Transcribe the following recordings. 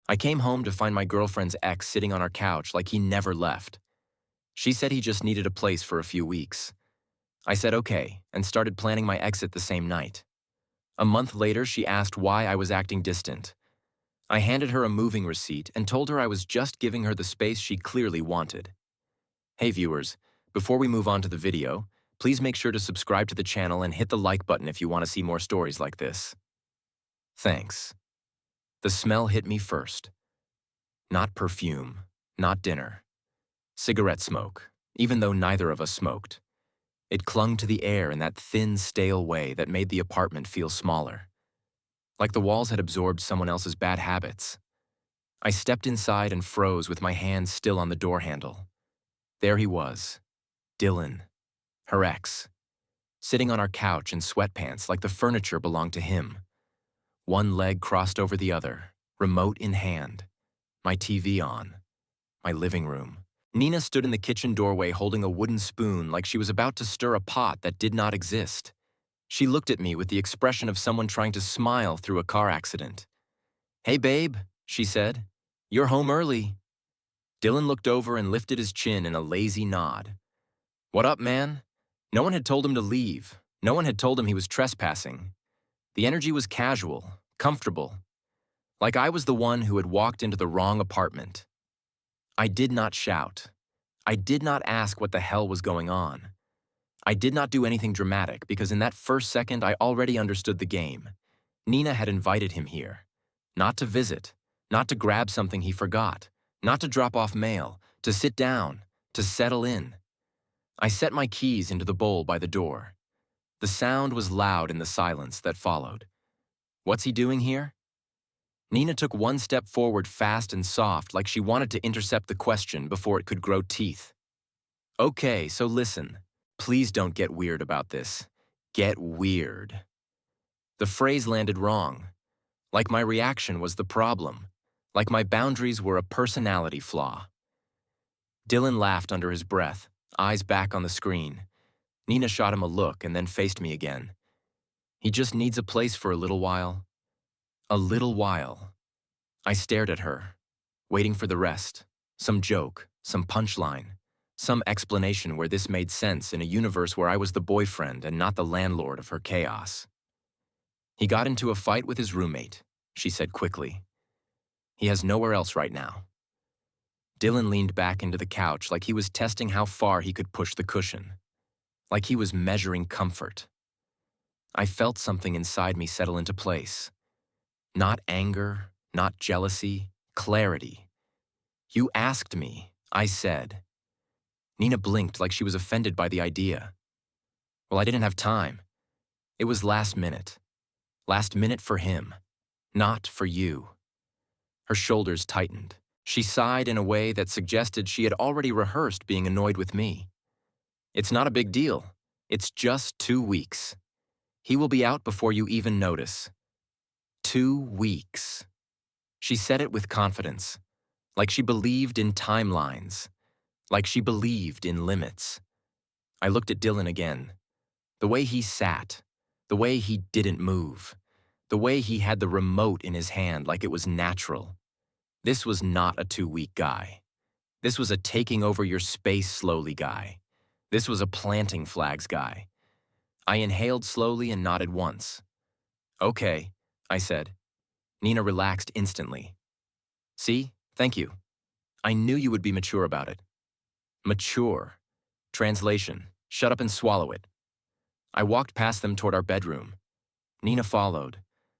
I came home to find my girlfriend's ex sitting on our couch like he never left. She said he just needed a place for a few weeks. I said okay and started planning my exit the same night. A month later, she asked why I was acting distant. I handed her a moving receipt and told her I was just giving her the space she clearly wanted. Hey viewers, before we move on to the video, please make sure to subscribe to the channel and hit the like button if you want to see more stories like this. Thanks. The smell hit me first. Not perfume, not dinner. Cigarette smoke, even though neither of us smoked. It clung to the air in that thin, stale way that made the apartment feel smaller. Like the walls had absorbed someone else's bad habits. I stepped inside and froze with my hand still on the door handle. There he was, Dylan, her ex, sitting on our couch in sweatpants like the furniture belonged to him. One leg crossed over the other, remote in hand, my TV on, my living room. Nina stood in the kitchen doorway holding a wooden spoon like she was about to stir a pot that did not exist. She looked at me with the expression of someone trying to smile through a car accident. "Hey babe," she said, "you're home early." Dylan looked over and lifted his chin in a lazy nod. "What up, man?" No one had told him to leave. No one had told him he was trespassing. The energy was casual, comfortable, like I was the one who had walked into the wrong apartment. I did not shout. I did not ask what the hell was going on. I did not do anything dramatic because in that first second I already understood the game. Nina had invited him here. Not to visit, not to grab something he forgot, not to drop off mail, to sit down, to settle in. I set my keys into the bowl by the door. The sound was loud in the silence that followed. What's he doing here? Nina took one step forward fast and soft like she wanted to intercept the question before it could grow teeth. Okay, so listen. Please don't get weird about this. Get weird. The phrase landed wrong. Like my reaction was the problem. Like my boundaries were a personality flaw. Dylan laughed under his breath, eyes back on the screen. Nina shot him a look and then faced me again. He just needs a place for a little while. A little while. I stared at her, waiting for the rest. Some joke, some punchline. Some explanation where this made sense in a universe where I was the boyfriend and not the landlord of her chaos. He got into a fight with his roommate, she said quickly. He has nowhere else right now. Dylan leaned back into the couch like he was testing how far he could push the cushion. Like he was measuring comfort. I felt something inside me settle into place. Not anger, not jealousy, clarity. You asked me, I said. Nina blinked like she was offended by the idea. Well, I didn't have time. It was last minute. Last minute for him, not for you. Her shoulders tightened. She sighed in a way that suggested she had already rehearsed being annoyed with me. It's not a big deal. It's just 2 weeks. He will be out before you even notice. 2 weeks. She said it with confidence, like she believed in timelines. Like she believed in limits. I looked at Dylan again. The way he sat, the way he didn't move, the way he had the remote in his hand like it was natural. This was not a 2-week guy. This was a taking over your space slowly guy. This was a planting flags guy. I inhaled slowly and nodded once. Okay, I said. Nina relaxed instantly. See, thank you. I knew you would be mature about it. Mature. Translation, shut up and swallow it. I walked past them toward our bedroom. Nina followed,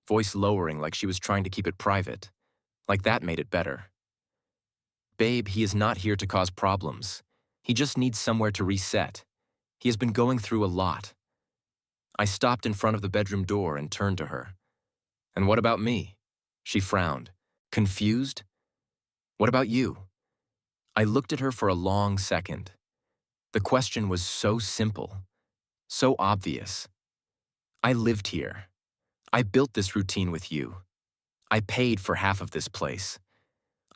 voice lowering like she was trying to keep it private. Like that made it better. Babe, he is not here to cause problems. He just needs somewhere to reset. He has been going through a lot. I stopped in front of the bedroom door and turned to her. And what about me? She frowned. Confused? What about you? I looked at her for a long second. The question was so simple, so obvious. I lived here. I built this routine with you. I paid for half of this place.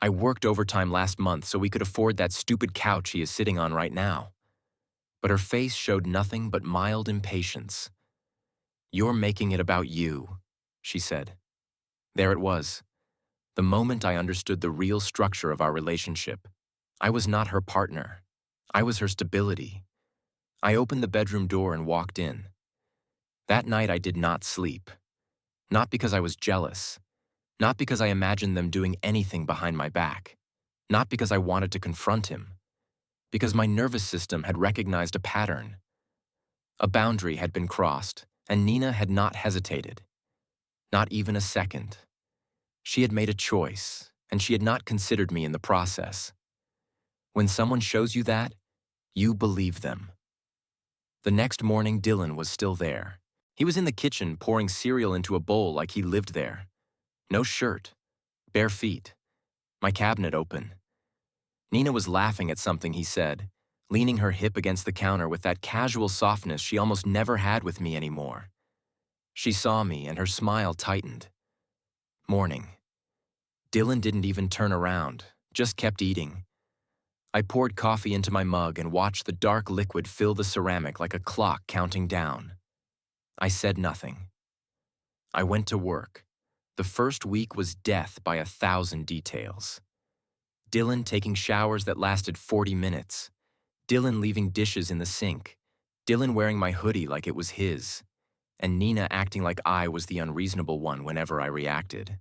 I worked overtime last month so we could afford that stupid couch he is sitting on right now. But her face showed nothing but mild impatience. You're making it about you, she said. There it was. The moment I understood the real structure of our relationship, I was not her partner. I was her stability. I opened the bedroom door and walked in. That night I did not sleep. Not because I was jealous. Not because I imagined them doing anything behind my back. Not because I wanted to confront him. Because my nervous system had recognized a pattern. A boundary had been crossed, and Nina had not hesitated. Not even a second. She had made a choice, and she had not considered me in the process. When someone shows you that, you believe them. The next morning, Dylan was still there. He was in the kitchen pouring cereal into a bowl like he lived there. No shirt, bare feet, my cabinet open. Nina was laughing at something he said, leaning her hip against the counter with that casual softness she almost never had with me anymore. She saw me and her smile tightened. Morning. Dylan didn't even turn around, just kept eating. I poured coffee into my mug and watched the dark liquid fill the ceramic like a clock counting down. I said nothing. I went to work. The first week was death by 1,000 details. Dylan taking showers that lasted 40 minutes. Dylan leaving dishes in the sink. Dylan wearing my hoodie like it was his. And Nina acting like I was the unreasonable one whenever I reacted.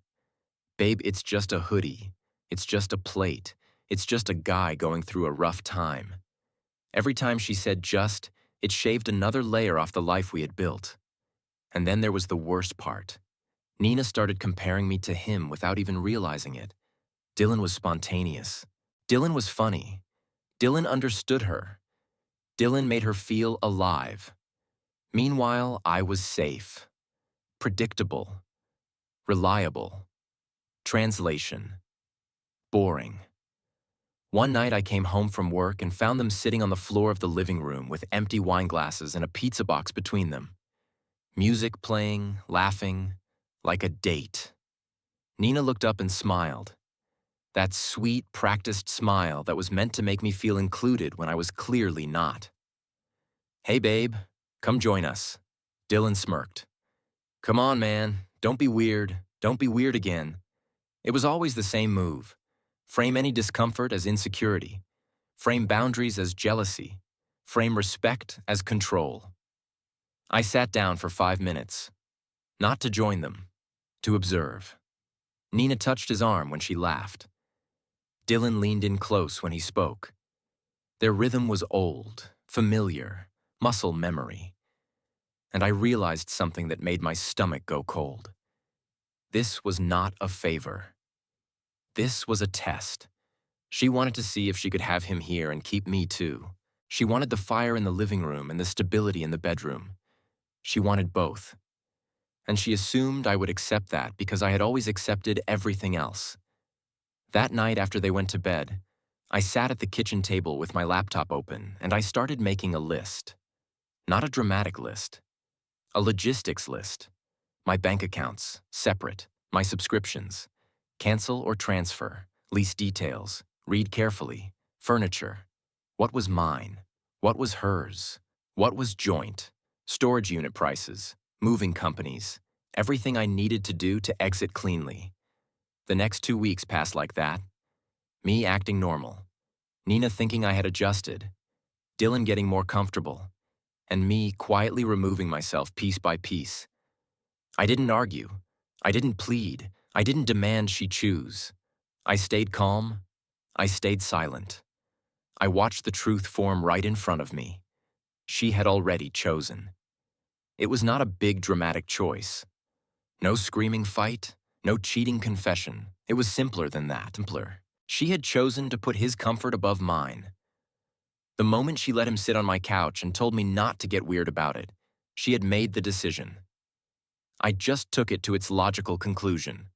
Babe, it's just a hoodie. It's just a plate. It's just a guy going through a rough time. Every time she said just, it shaved another layer off the life we had built. And then there was the worst part. Nina started comparing me to him without even realizing it. Dylan was spontaneous. Dylan was funny. Dylan understood her. Dylan made her feel alive. Meanwhile, I was safe, predictable, reliable. Translation: boring. One night I came home from work and found them sitting on the floor of the living room with empty wine glasses and a pizza box between them. Music playing, laughing, like a date. Nina looked up and smiled. That sweet, practiced smile that was meant to make me feel included when I was clearly not. "Hey, babe, come join us." Dylan smirked. "Come on, man, don't be weird. Don't be weird again." It was always the same move. Frame any discomfort as insecurity. Frame boundaries as jealousy. Frame respect as control. I sat down for 5 minutes. Not to join them, to observe. Nina touched his arm when she laughed. Dylan leaned in close when he spoke. Their rhythm was old, familiar, muscle memory. And I realized something that made my stomach go cold. This was not a favor. This was a test. She wanted to see if she could have him here and keep me too. She wanted the fire in the living room and the stability in the bedroom. She wanted both. And she assumed I would accept that because I had always accepted everything else. That night after they went to bed, I sat at the kitchen table with my laptop open and I started making a list. Not a dramatic list. A logistics list. My bank accounts, separate. My subscriptions. Cancel or transfer. Lease details. Read carefully. Furniture. What was mine? What was hers? What was joint? Storage unit prices. Moving companies. Everything I needed to do to exit cleanly. The next 2 weeks passed like that. Me acting normal. Nina thinking I had adjusted. Dylan getting more comfortable. And me quietly removing myself piece by piece. I didn't argue. I didn't plead. I didn't demand she choose. I stayed calm. I stayed silent. I watched the truth form right in front of me. She had already chosen. It was not a big dramatic choice. No screaming fight, no cheating confession. It was simpler than that. Simpler. She had chosen to put his comfort above mine. The moment she let him sit on my couch and told me not to get weird about it, she had made the decision. I just took it to its logical conclusion.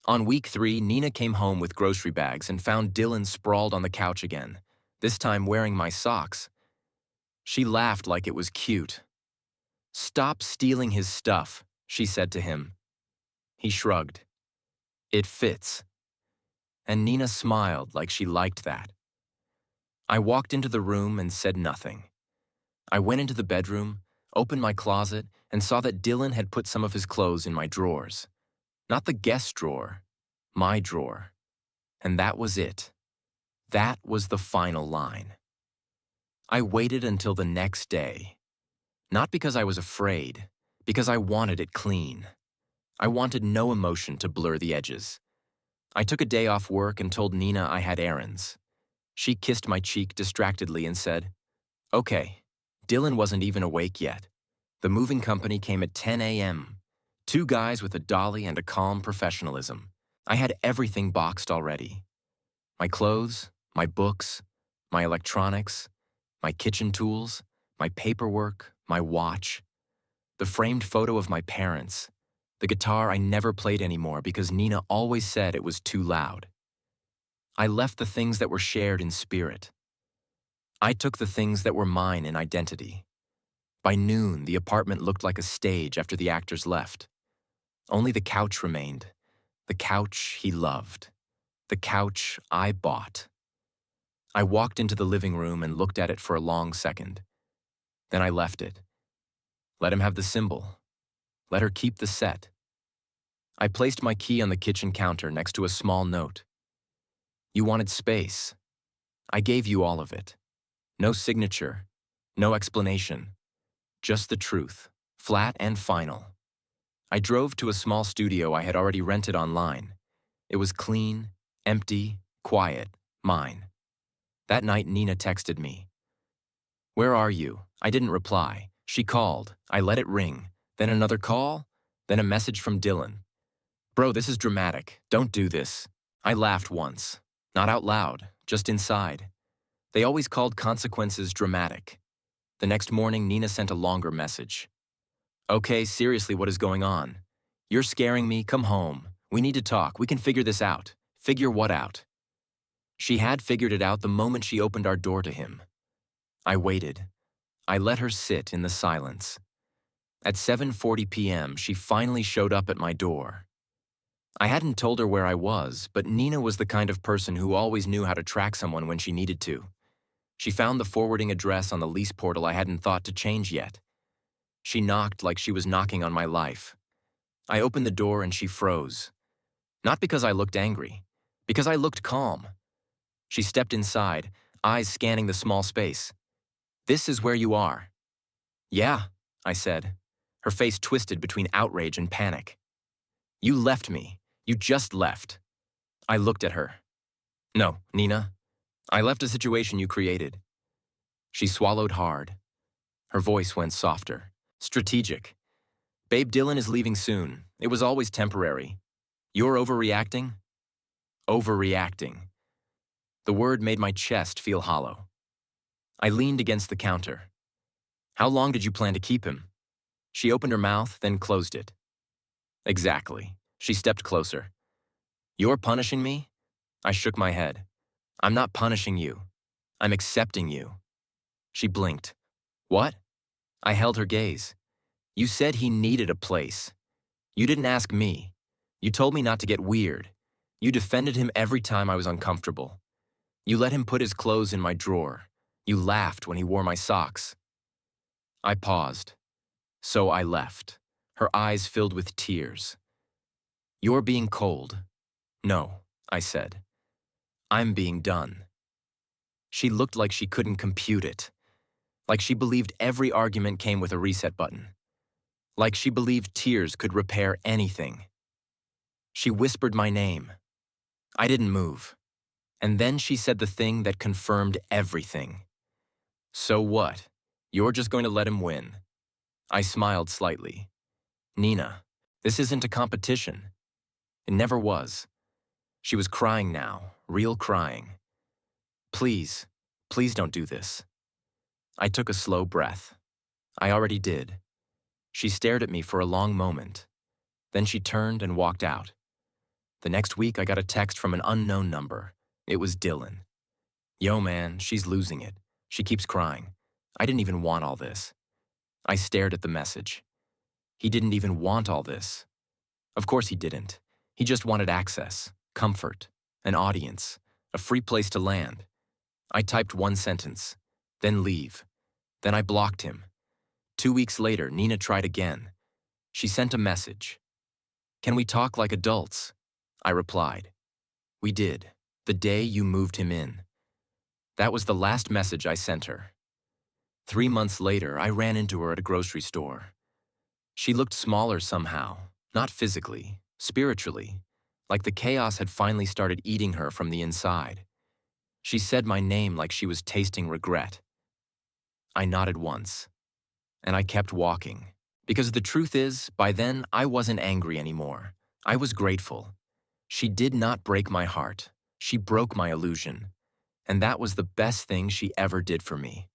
On week 3, Nina came home with grocery bags and found Dylan sprawled on the couch again, this time wearing my socks. She laughed like it was cute. "Stop stealing his stuff," she said to him. He shrugged. "It fits." And Nina smiled like she liked that. I walked into the room and said nothing. I went into the bedroom, opened my closet, and saw that Dylan had put some of his clothes in my drawers. Not the guest drawer, my drawer. And that was it. That was the final line. I waited until the next day. Not because I was afraid, because I wanted it clean. I wanted no emotion to blur the edges. I took a day off work and told Nina I had errands. She kissed my cheek distractedly and said, "Okay." Dylan wasn't even awake yet. The moving company came at 10 a.m. Two guys with a dolly and a calm professionalism. I had everything boxed already. My clothes, my books, my electronics, my kitchen tools, my paperwork, my watch, the framed photo of my parents, the guitar I never played anymore because Nina always said it was too loud. I left the things that were shared in spirit. I took the things that were mine in identity. By noon, the apartment looked like a stage after the actors left. Only the couch remained. The couch he loved. The couch I bought. I walked into the living room and looked at it for a long second. Then I left it. Let him have the symbol. Let her keep the set. I placed my key on the kitchen counter next to a small note. You wanted space. I gave you all of it. No signature, no explanation. Just the truth, flat and final. I drove to a small studio I had already rented online. It was clean, empty, quiet, mine. That night, Nina texted me. "Where are you?" I didn't reply. She called. I let it ring. Then another call. Then a message from Dylan. "Bro, this is dramatic. Don't do this." I laughed once. Not out loud, just inside. They always called consequences dramatic. The next morning, Nina sent a longer message. "Okay, seriously, what is going on? You're scaring me. Come home. We need to talk. We can figure this out." Figure what out? She had figured it out the moment she opened our door to him. I waited. I let her sit in the silence. At 7:40 p.m., she finally showed up at my door. I hadn't told her where I was, but Nina was the kind of person who always knew how to track someone when she needed to. She found the forwarding address on the lease portal I hadn't thought to change yet. She knocked like she was knocking on my life. I opened the door and she froze. Not because I looked angry, because I looked calm. She stepped inside, eyes scanning the small space. "This is where you are." "Yeah," I said. Her face twisted between outrage and panic. "You left me. You just left." I looked at her. "No, Nina. I left a situation you created." She swallowed hard. Her voice went softer. "Strategic. Babe, Dylan is leaving soon. It was always temporary. You're overreacting?" Overreacting. The word made my chest feel hollow. I leaned against the counter. "How long did you plan to keep him?" She opened her mouth, then closed it. "Exactly." She stepped closer. "You're punishing me?" I shook my head. "I'm not punishing you. I'm accepting you." She blinked. "What?" I held her gaze. "You said he needed a place. You didn't ask me. You told me not to get weird. You defended him every time I was uncomfortable. You let him put his clothes in my drawer. You laughed when he wore my socks." I paused. So I left. Her eyes filled with tears. "You're being cold." "No," I said. "I'm being done." She looked like she couldn't compute it. Like she believed every argument came with a reset button. Like she believed tears could repair anything. She whispered my name. I didn't move. And then she said the thing that confirmed everything. "So what? You're just going to let him win?" I smiled slightly. "Nina, this isn't a competition." It never was. She was crying now, real crying. "Please, please don't do this." I took a slow breath. I already did. She stared at me for a long moment. Then she turned and walked out. The next week, I got a text from an unknown number. It was Dylan. "Yo, man, she's losing it. She keeps crying. I didn't even want all this." I stared at the message. He didn't even want all this. Of course he didn't. He just wanted access, comfort, an audience, a free place to land. I typed one sentence, then leave. Then I blocked him. 2 weeks later, Nina tried again. She sent a message. "Can we talk like adults?" I replied. We did, the day you moved him in. That was the last message I sent her. 3 months later, I ran into her at a grocery store. She looked smaller somehow, not physically, spiritually, like the chaos had finally started eating her from the inside. She said my name like she was tasting regret. I nodded once, and I kept walking. Because the truth is, by then, I wasn't angry anymore. I was grateful. She did not break my heart. She broke my illusion. And that was the best thing she ever did for me.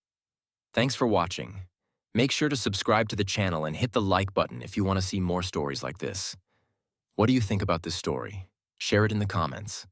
Thanks for watching. Make sure to subscribe to the channel and hit the like button if you want to see more stories like this. What do you think about this story? Share it in the comments.